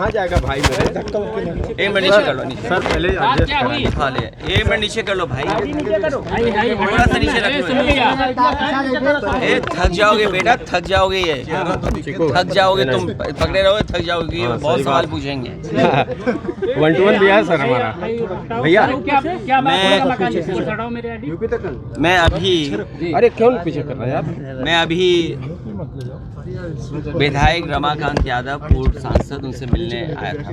कहाँ जाएगा भाई मेरे? एक मिनट नीचे कर लो, नीचे सर पहले एडजस्ट करा। खा ले, एक मिनट नीचे कर लो भाई, थोड़ा सा नीचे रख लो। ए थक जाओगे बेटा, थक जाओगे, ये थक जाओगे, तुम पकड़े रहोगे थक जाओगे, ये बहुत सवाल पूछेंगे। 1 to 1 भी है सर हमारा भैया। मैं अभी, अरे क्यों पीछे कर रहा है यार? मैं अभी विधायक रमाकांत यादव पूर्व सांसद, उनसे मिलने आया था।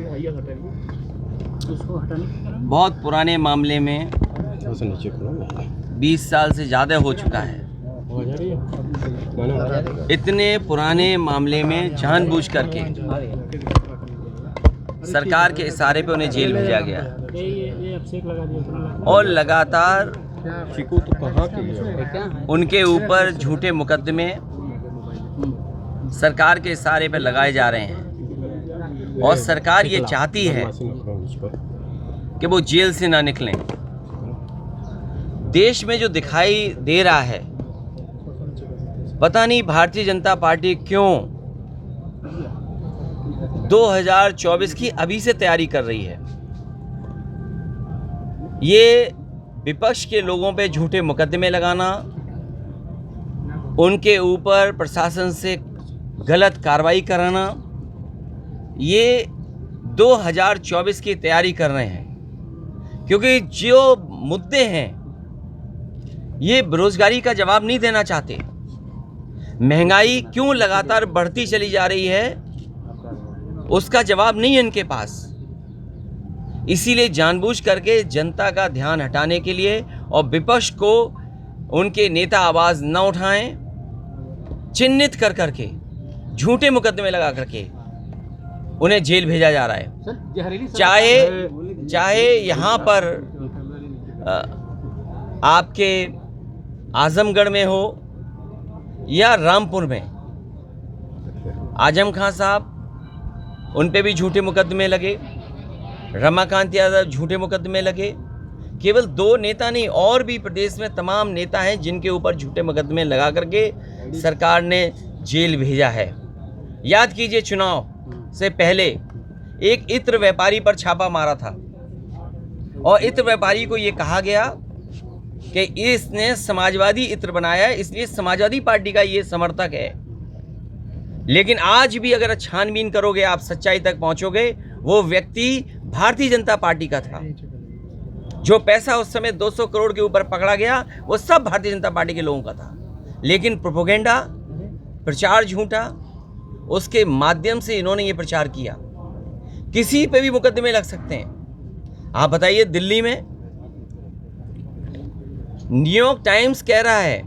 बहुत पुराने मामले में 20 साल से ज़्यादा हो चुका है। इतने पुराने मामले में जानबूझ करके सरकार के इशारे पे उन्हें जेल भेजा गया और लगातार उनके ऊपर झूठे मुकदमे सरकार के इशारे पे लगाए जा रहे हैं और सरकार ये चाहती है कि वो जेल से ना निकलें। देश में जो दिखाई दे रहा है, पता नहीं भारतीय जनता पार्टी क्यों 2024 की अभी से तैयारी कर रही है। ये विपक्ष के लोगों पे झूठे मुकदमे लगाना, उनके ऊपर प्रशासन से गलत कार्रवाई कराना, ये 2024 की तैयारी कर रहे हैं। क्योंकि जो मुद्दे हैं, ये बेरोजगारी का जवाब नहीं देना चाहते। महंगाई क्यों लगातार बढ़ती चली जा रही है, उसका जवाब नहीं है इनके पास। इसीलिए जानबूझ करके जनता का ध्यान हटाने के लिए और विपक्ष को उनके नेता आवाज़ न उठाएं, चिन्हित कर करके झूठे मुकदमे लगा करके उन्हें जेल भेजा जा रहा है। चाहे यहाँ पर आपके आजमगढ़ में हो या रामपुर में, आजम खान साहब, उन पे भी झूठे मुकदमे लगे, रमाकांत यादव झूठे मुकदमे लगे। केवल 2 नेता नहीं, और भी प्रदेश में तमाम नेता हैं जिनके ऊपर झूठे मुकदमे लगा करके सरकार ने जेल भेजा है। याद कीजिए, चुनाव से पहले एक इत्र व्यापारी पर छापा मारा था और इत्र व्यापारी को ये कहा गया कि इसने समाजवादी इत्र बनाया है, इसलिए समाजवादी पार्टी का ये समर्थक है। लेकिन आज भी अगर छानबीन करोगे, आप सच्चाई तक पहुंचोगे, वो व्यक्ति भारतीय जनता पार्टी का था। जो पैसा उस समय 200 करोड़ के ऊपर पकड़ा गया, वो सब भारतीय जनता पार्टी के लोगों का था। लेकिन प्रोपोगेंडा, प्रचार झूठा, उसके माध्यम से इन्होंने ये प्रचार किया। किसी पे भी मुकदमे लग सकते हैं। आप बताइए, दिल्ली में न्यूयॉर्क टाइम्स कह रहा है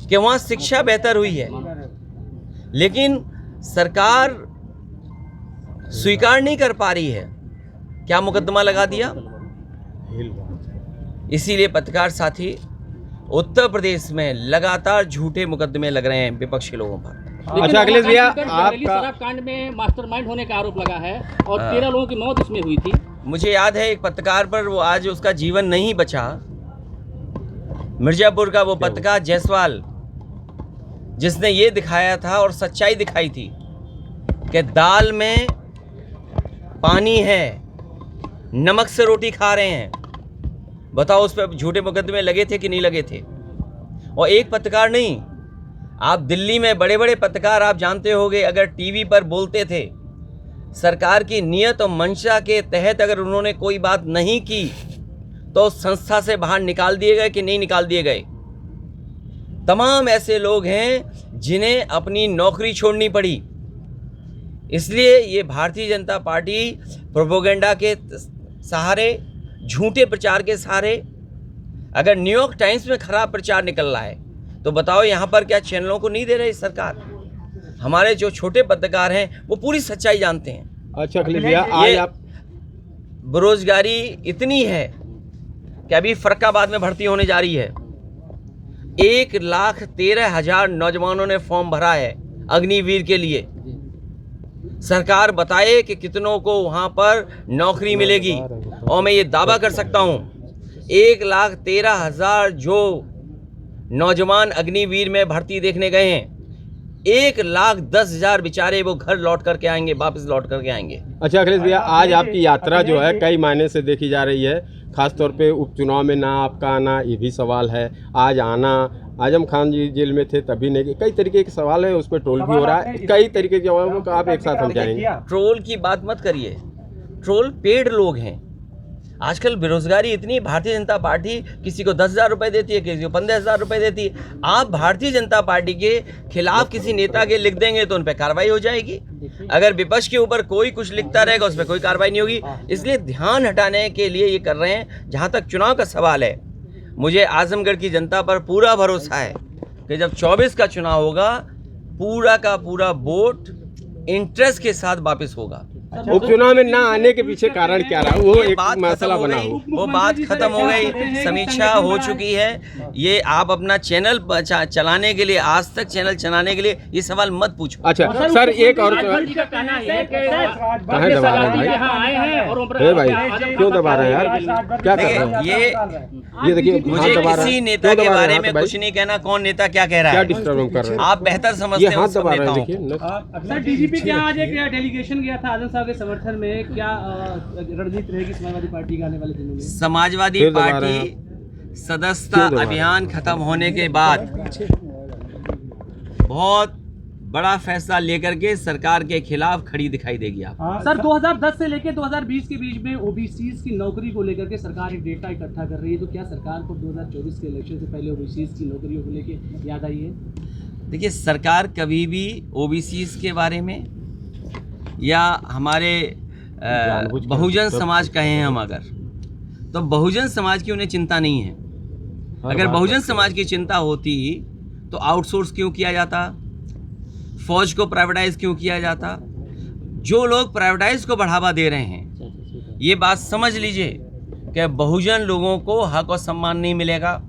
कि वहां शिक्षा बेहतर हुई है, लेकिन सरकार स्वीकार नहीं कर पा रही है। क्या मुकदमा लगा दिया? इसीलिए पत्रकार साथी, उत्तर प्रदेश में लगातार झूठे मुकदमे लग रहे हैं विपक्ष के लोगों पर। अच्छा अखिलेश भैया, आपका शराब कांड में मास्टरमाइंड होने का आरोप लगा है और 13 लोगों की मौत इसमें हुई थी। मुझे याद है एक पत्रकार पर, वो आज उसका जीवन नहीं बचा, मिर्जापुर का वो पत्रकार जायसवाल, जिसने ये दिखाया था और सच्चाई दिखाई थी कि दाल में पानी है, नमक से रोटी खा रहे हैं। बताओ, उस पर झूठे मुकदमे लगे थे कि नहीं लगे थे? और एक पत्रकार नहीं, आप दिल्ली में बड़े बड़े पत्रकार, आप जानते होंगे, अगर टीवी पर बोलते थे, सरकार की नियत और मंशा के तहत अगर उन्होंने कोई बात नहीं की तो संस्था से बाहर निकाल दिए गए कि नहीं निकाल दिए गए। तमाम ऐसे लोग हैं जिन्हें अपनी नौकरी छोड़नी पड़ी। इसलिए ये भारतीय जनता पार्टी प्रोपोगेंडा के सहारे, झूठे प्रचार के सहारे, अगर न्यूयॉर्क टाइम्स में खराब प्रचार निकल रहा है तो बताओ यहाँ पर क्या चैनलों को नहीं दे रही सरकार? हमारे जो छोटे पत्रकार हैं वो पूरी सच्चाई जानते हैं। अच्छा अखिलेश भैया, आज आप बेरोजगारी इतनी है कि अभी फर्रुखाबाद में भर्ती होने जा रही है। 1,13,000 नौजवानों ने फॉर्म भरा है अग्निवीर के लिए। सरकार बताए कि कितनों को वहाँ पर नौकरी मिलेगी, और मैं ये दावा कर सकता हूँ 1,13,000 जो नौजवान अग्निवीर में भर्ती देखने गए हैं, 1,10,000 बेचारे वो घर लौट करके आएंगे, वापस लौट करके आएंगे। अच्छा अखिलेश भैया, आज आपकी यात्रा जो है कई मायने से देखी जा रही है, खासतौर पे उपचुनाव में ना आपका आना, ये भी सवाल है। आज आना, आजम खान जी जेल में थे तभी नहीं, कई तरीके के सवाल है, उस पर ट्रोल भी हो रहा है, कई तरीके के जवाबों का आप एक साथ समझाएंगे। ट्रोल की बात मत करिए, ट्रोल पेड लोग हैं। आजकल बेरोजगारी इतनी, भारतीय जनता पार्टी किसी को 10,000 रुपये देती है, किसी को 15,000 रुपये देती है। आप भारतीय जनता पार्टी के खिलाफ किसी नेता के लिख देंगे तो उन पर कार्रवाई हो जाएगी। अगर विपक्ष के ऊपर कोई कुछ लिखता रहेगा उस पर कोई कार्रवाई नहीं होगी। इसलिए ध्यान हटाने के लिए ये कर रहे हैं। जहाँ तक चुनाव का सवाल है, मुझे आजमगढ़ की जनता पर पूरा भरोसा है कि जब 24 का चुनाव होगा, पूरा का पूरा वोट इंटरेस्ट के साथ वापस होगा। उपचुनाव में ना आने के पीछे कारण क्या रहा, वो एक मसला बना हो। वो बात खत्म हो गई, समीक्षा हो चुकी है। ये आप अपना चैनल चलाने के लिए, आज तक चैनल चलाने के लिए ये सवाल मत पूछो। अच्छा सर, एक और कहाँ दबा रहे हैं भाई, क्यों दबा रहे हैं यार, क्या कर रहे हैं? ये देखिए, मुझे किसी नेता के बारे में कुछ नहीं कहना, कौन नेता क्या कह रहा है, क्या डिस्टर्ब कर रहे हैं आप बेहतर समझते हैं। हाथ दबा रहे हैं, सर डीजीपी क्या आज एक डेलीगेशन गया था आजम साहब के समर्थन में, क्या रणनीति रहेगी समाजवादी पार्टी के आने वाले दिनों में? समाजवादी पार्टी सदस्यता अभियान खत्म होने के बाद बहुत बड़ा फैसला लेकर के सरकार के खिलाफ खड़ी दिखाई देगी आप। सर 2010 से लेकर 2020 के बीच में ओबीसीज की नौकरी को लेकर के सरकार एक डेटा इकट्ठा कर रही है, तो क्या सरकार को 2024 के इलेक्शन से पहले ओबीसीज की नौकरियों को लेकर याद आई है? देखिए, सरकार कभी भी ओबीसीज के बारे में या हमारे बहुजन समाज कहे हम अगर, तो बहुजन समाज की उन्हें चिंता नहीं है। अगर बहुजन समाज की चिंता होती तो आउटसोर्स क्यों किया जाता, फौज को प्राइवेटाइज क्यों किया जाता? जो लोग प्राइवेटाइज को बढ़ावा दे रहे हैं, ये बात समझ लीजिए कि बहुजन लोगों को हक और सम्मान नहीं मिलेगा।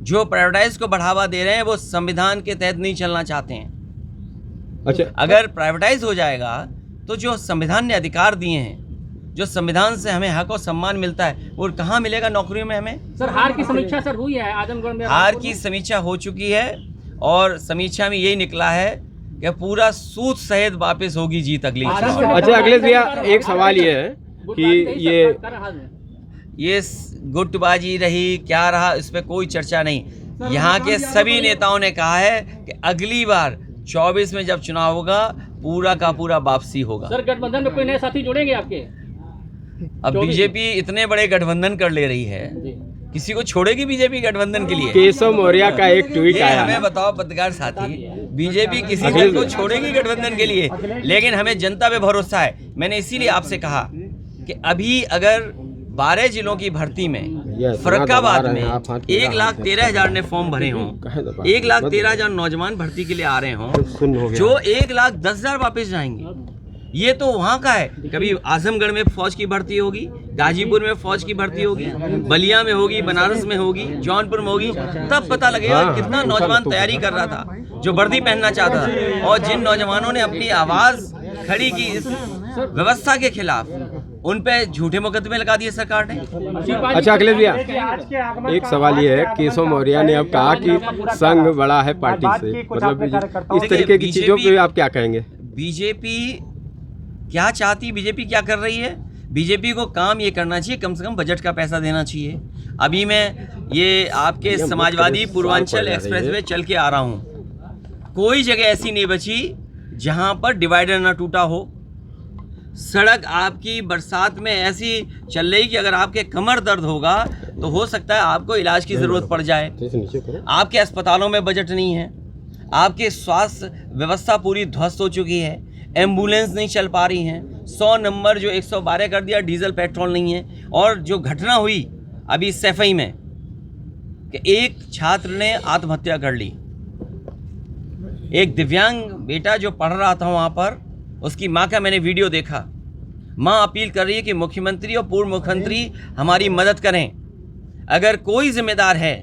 जो प्राइवेटाइज को बढ़ावा दे रहे हैं वो संविधान के तहत नहीं चलना चाहते हैं। अच्छा, अगर प्राइवेटाइज हो जाएगा तो जो संविधान ने अधिकार दिए हैं, जो संविधान से हमें हक और सम्मान मिलता है, वो कहाँ मिलेगा नौकरियों में हमें? सर हार की समीक्षा सर हुई है आजमगढ़ में? हार की समीक्षा हो चुकी है और समीक्षा में यही निकला है कि पूरा सूद सहित वापस होगी जीत अगली। अच्छा अखिलेश भैया, एक सवाल ये है कि ये गुटबाजी रही क्या रहा, इस पर कोई चर्चा नहीं। यहाँ के सभी नेताओं ने कहा है कि अगली बार 24 में जब चुनाव होगा, पूरा का पूरा वापसी होगा। सर गठबंधन में कोई नए साथी जुड़ेंगे आपके? अब बीजेपी इतने बड़े गठबंधन कर ले रही है, किसी को छोड़ेगी बीजेपी गठबंधन के लिए? केशव मौर्य का एक ट्वीट आया, हमें बताओ पत्रकार साथी, बीजेपी किसी दल को छोड़ेगी गठबंधन के लिए? लेकिन हमें जनता पे भरोसा है। मैंने इसीलिए आपसे कहा कि अभी अगर 12 जिलों की भर्ती में फर्रुखाबाद में 1,13,000 ने फॉर्म भरे हों, 1,13,000 नौजवान भर्ती के लिए आ रहे हों, जो 1,10,000 वापस जाएंगे, ये तो वहाँ का है। कभी आजमगढ़ में फौज की भर्ती होगी, गाजीपुर में फौज की भर्ती होगी, बलिया में होगी, बनारस में होगी, जौनपुर में होगी, तब पता लगेगा कितना नौजवान तैयारी कर रहा था, जो वर्दी पहनना चाहता था। और जिन नौजवानों ने अपनी आवाज़ खड़ी की इस व्यवस्था के खिलाफ, उन पे झूठे मुकदमे लगा दिए सरकार ने। अच्छा अखिलेश भैया, एक सवाल ये है, केशव मौर्य ने अब कहा कि संघ बड़ा है पार्टी से, मतलब इस तरीके की चीजों पे आप क्या कहेंगे? बीजेपी क्या चाहती, बीजेपी क्या कर रही है? बीजेपी को काम ये करना चाहिए, कम से कम बजट का पैसा देना चाहिए। अभी मैं ये आपके समाजवादी पूर्वांचल एक्सप्रेस वे चल के आ रहा हूँ, कोई जगह ऐसी नहीं बची जहाँ पर डिवाइडर ना टूटा हो। सड़क आपकी बरसात में ऐसी चल रही कि अगर आपके कमर दर्द होगा तो हो सकता है आपको इलाज की ज़रूरत पड़ जाए। आपके अस्पतालों में बजट नहीं है, आपके स्वास्थ्य व्यवस्था पूरी ध्वस्त हो चुकी है, एम्बुलेंस नहीं चल पा रही हैं, 100 नंबर जो 112 कर दिया, डीजल पेट्रोल नहीं है। और जो घटना हुई अभी सैफई में कि एक छात्र ने आत्महत्या कर ली, एक दिव्यांग बेटा जो पढ़ रहा था वहाँ पर, उसकी माँ का मैंने वीडियो देखा। माँ अपील कर रही है कि मुख्यमंत्री और पूर्व मुख्यमंत्री हमारी मदद करें। अगर कोई जिम्मेदार है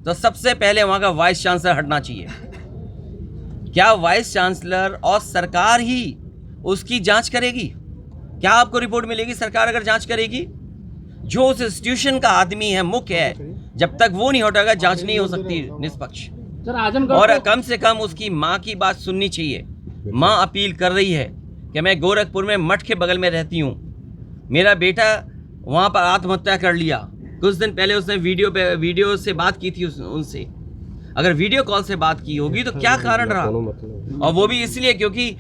तो सबसे पहले वहाँ का वाइस चांसलर हटना चाहिए। क्या वाइस चांसलर और सरकार ही उसकी जांच करेगी? क्या आपको रिपोर्ट मिलेगी सरकार अगर जांच करेगी? जो उस इंस्टीट्यूशन का आदमी है, मुख्य है, जब तक वो नहीं हटेगा जांच नहीं हो सकती निष्पक्ष। सर आजमगढ़ और कम से कम उसकी माँ की बात सुननी चाहिए। माँ अपील कर रही है कि मैं गोरखपुर में मठ के बगल में रहती हूँ, मेरा बेटा वहाँ पर आत्महत्या कर लिया। कुछ दिन पहले उसने वीडियो से बात की थी उनसे। अगर वीडियो कॉल से बात की होगी तो क्या कारण रहा, और वो भी इसलिए क्योंकि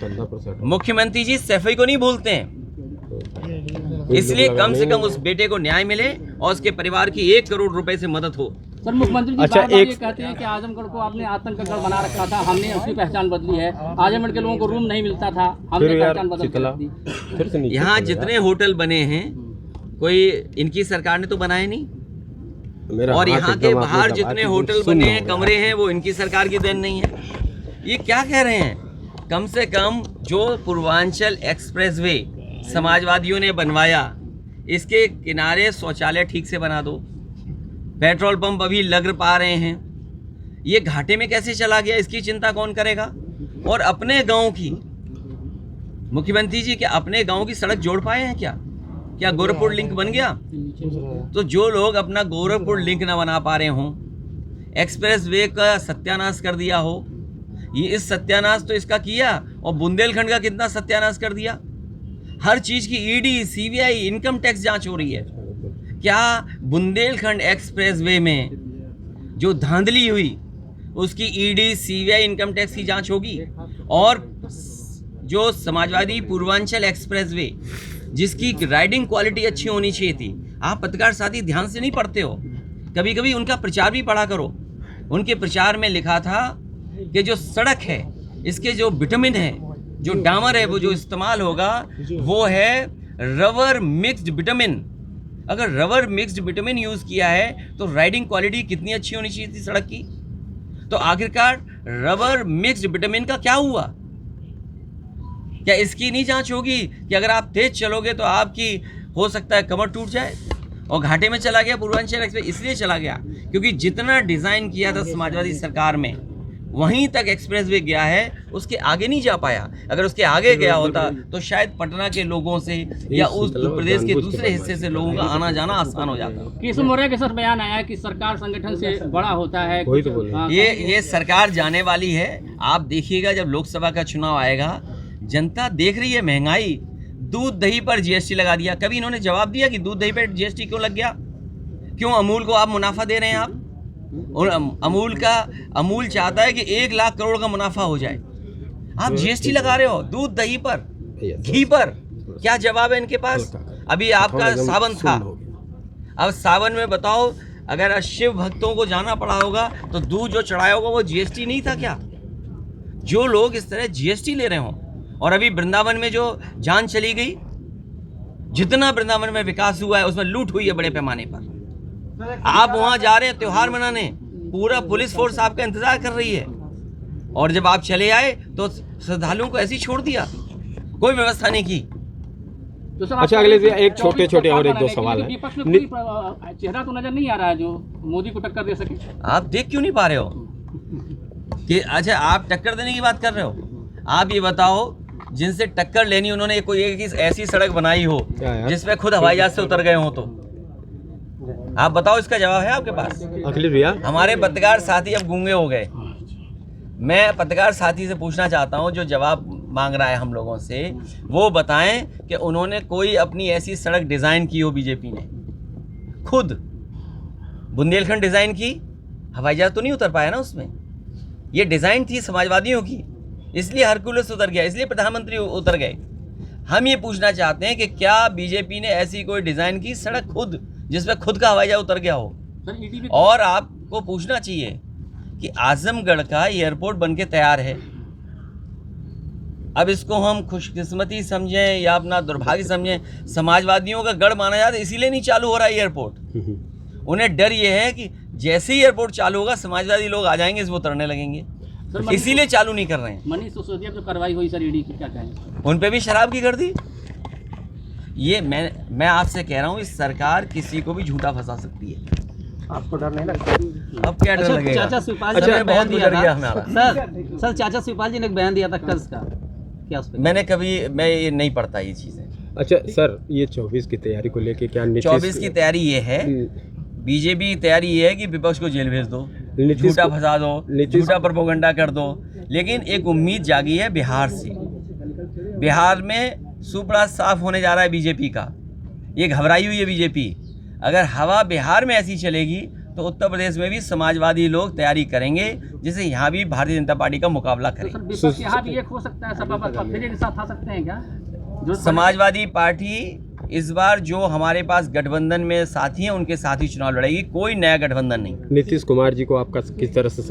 मुख्यमंत्री जी सैफई को नहीं भूलते हैं। इसलिए कम से कम उस बेटे को न्याय मिले और उसके परिवार की 1 करोड़ रुपए से मदद हो। सर मुख्यमंत्री जी बार-बार ये कहते हैं कि आजमगढ़ को आपने आतंक का गढ़ बना रखा था, हमने उसकी पहचान बदली है। आजमगढ़ के लोगों को रूम नहीं मिलता था, हमने पहचान बदल दी। यहाँ जितने होटल बने हैं कोई इनकी सरकार ने तो बनाए नहीं, और यहाँ के बाहर जितने होटल बने हैं, कमरे हैं, वो इनकी सरकार की देन नहीं है। ये क्या कह रहे हैं? कम से कम जो पूर्वांचल एक्सप्रेसवे समाजवादियों ने बनवाया, इसके किनारे शौचालय ठीक से बना दो। पेट्रोल पंप अभी लग पा रहे हैं, ये घाटे में कैसे चला गया इसकी चिंता कौन करेगा? और अपने गांव की मुख्यमंत्री जी क्या अपने गांव की सड़क जोड़ पाए हैं क्या गोरखपुर लिंक बन गया? तो जो लोग अपना गोरखपुर लिंक ना बना पा रहे हों, एक्सप्रेस वे का सत्यानाश कर दिया हो, ये इस सत्यानाश तो इसका किया, और बुंदेलखंड का कितना सत्यानाश कर दिया। हर चीज़ की ईडी, सीबीआई, इनकम टैक्स जांच हो रही है। क्या बुंदेलखंड एक्सप्रेस वे में जो धांधली हुई उसकी ईडी, सीबीआई, इनकम टैक्स की जांच होगी? और जो समाजवादी पूर्वांचल एक्सप्रेस वे जिसकी राइडिंग क्वालिटी अच्छी होनी चाहिए थी, आप पत्रकार साथी ध्यान से नहीं पढ़ते हो, कभी कभी उनका प्रचार भी पढ़ा करो। उनके प्रचार में लिखा था कि जो सड़क है इसके जो विटामिन है, जो डामर है, वो जो इस्तेमाल होगा वो है रबर मिक्स्ड विटामिन। अगर रबर मिक्स्ड विटामिन यूज़ किया है तो राइडिंग क्वालिटी कितनी अच्छी होनी चाहिए थी सड़क की। तो आखिरकार रबर मिक्स्ड विटामिन का क्या हुआ? क्या इसकी नहीं जांच होगी कि अगर आप तेज चलोगे तो आपकी हो सकता है कमर टूट जाए? और घाटे में चला गया पूर्वांचल एक्सप्रेस, इसलिए चला गया क्योंकि जितना डिज़ाइन किया था समाजवादी सरकार में वहीं तक एक्सप्रेस वे गया है, उसके आगे नहीं जा पाया। अगर उसके आगे गया होता तो शायद पटना के लोगों से या उत्तर प्रदेश के दूसरे हिस्से से लोगों का आना जाना आसान हो जाता। केशव मौर्य के सर बयान आया कि सरकार संगठन से बड़ा होता है। ये सरकार जाने वाली है। आप देखिएगा जब लोकसभा का चुनाव आएगा, जनता देख रही है महंगाई, दूध दही पर जीएसटी लगा दिया। कभी इन्होंने जवाब दिया कि दूध दही पर जीएसटी क्यों लग गया? क्यों अमूल को आप मुनाफा दे रहे हैं आप? और अमूल चाहता है कि 1 लाख करोड़ का मुनाफा हो जाए, आप जीएसटी लगा रहे हो दूध दही पर, घी पर। क्या जवाब है इनके पास? अभी आपका सावन था, अब सावन में बताओ अगर शिव भक्तों को जाना पड़ा होगा तो दूध जो चढ़ाया होगा वो जीएसटी नहीं था क्या? जो लोग इस तरह जीएसटी ले रहे हों, और अभी वृंदावन में जो जान चली गई, जितना वृंदावन में विकास हुआ है उसमें लूट हुई है बड़े पैमाने पर। आप वहां जा रहे हैं त्योहार मनाने, पूरा पुलिस फोर्स आपका इंतजार कर रही है, और जब आप चले आए तो श्रद्धालुओं को ऐसे ही छोड़ दिया, कोई व्यवस्था नहीं की। तो अच्छा, अगले एक छोटे और 1-2 सवाल है। विपक्ष में कोई चेहरा तो नजर नहीं आ रहा है जो मोदी को टक्कर दे सके। आप देख क्यों नहीं पा रहे हो कि अच्छा आप टक्कर देने की बात कर रहे हो? आप ये बताओ जिनसे टक्कर लेनी उन्होंने कोई एक ऐसी सड़क बनाई हो जिसमें खुद हवाई जहाज से उतर गए हो, तो आप बताओ, इसका जवाब है आपके पास? अखिलेश भैया, हमारे पत्रकार साथी अब गूंगे हो गए। मैं पत्रकार साथी से पूछना चाहता हूं जो जवाब मांग रहा है हम लोगों से, वो बताएं कि उन्होंने कोई अपनी ऐसी सड़क डिज़ाइन की हो बीजेपी ने खुद? बुंदेलखंड डिज़ाइन की, हवाई जहाज तो नहीं उतर पाया ना उसमें। ये डिज़ाइन थी समाजवादियों की, इसलिए हरकुलस उतर गया, इसलिए प्रधानमंत्री उतर गए। हम ये पूछना चाहते हैं कि क्या बीजेपी ने ऐसी कोई डिज़ाइन की सड़क खुद जिसमें खुद का हवाई जहाज उतर गया हो? और आपको पूछना चाहिए कि आजमगढ़ का एयरपोर्ट बनके तैयार है। अब इसको हम खुशकिस्मती समझें या अपना दुर्भाग्य समझें, समाजवादियों का गढ़ माना जाता है, इसीलिए नहीं चालू हो रहा है एयरपोर्ट। उन्हें डर ये है कि जैसे ही एयरपोर्ट चालू होगा समाजवादी लोग आ जाएंगे, इसको उतरने लगेंगे, इसीलिए चालू नहीं कर रहे हैं। मनीष सिसोदिया जो कार्रवाई हुई सर ईडी की, क्या कहें? उन पे भी शराब की कर दी। ये मैं आपसे कह रहा हूँ, इस सरकार किसी को भी झूठा फंसा सकती है। आपको डर नहीं लगता? अब क्या डर लगेगा? चाचा शिवपाल जी ने बहुत गुजर गया हमारा। सर चाचा शिवपाल जी ने एक बयान दिया था कर्ज का, क्या उस पे? मैं ये नहीं पढ़ता ये चीज़ें। अच्छा सर, ये 24 की तैयारी को लेके क्या? 24 की तैयारी ये है, बीजेपी की तैयारी ये है कि विपक्ष को जेल भेज दो। नीतीश झूठा को- फंसा दो, नीतीश- झूठा प्रोपेगेंडा कर दो। लेकिन एक उम्मीद जागी है बिहार से। बिहार में सुपड़ा साफ होने जा रहा है बीजेपी का। ये घबराई हुई है बीजेपी। अगर हवा बिहार में ऐसी चलेगी तो उत्तर प्रदेश में भी समाजवादी लोग तैयारी करेंगे, जिससे यहाँ भी भारतीय जनता पार्टी का मुकाबला तो करें। सर विपक्ष यहाँ भी एक हो सकता है सपा बसपा फिर एक साथ आ सकते हैं क्या? जो समाजवादी पार्टी इस बार जो हमारे पास गठबंधन में साथी हैं उनके साथ ही चुनाव लड़ेगी, कोई नया गठबंधन नहीं। नीतीश कुमार जी को आपका किस तरह से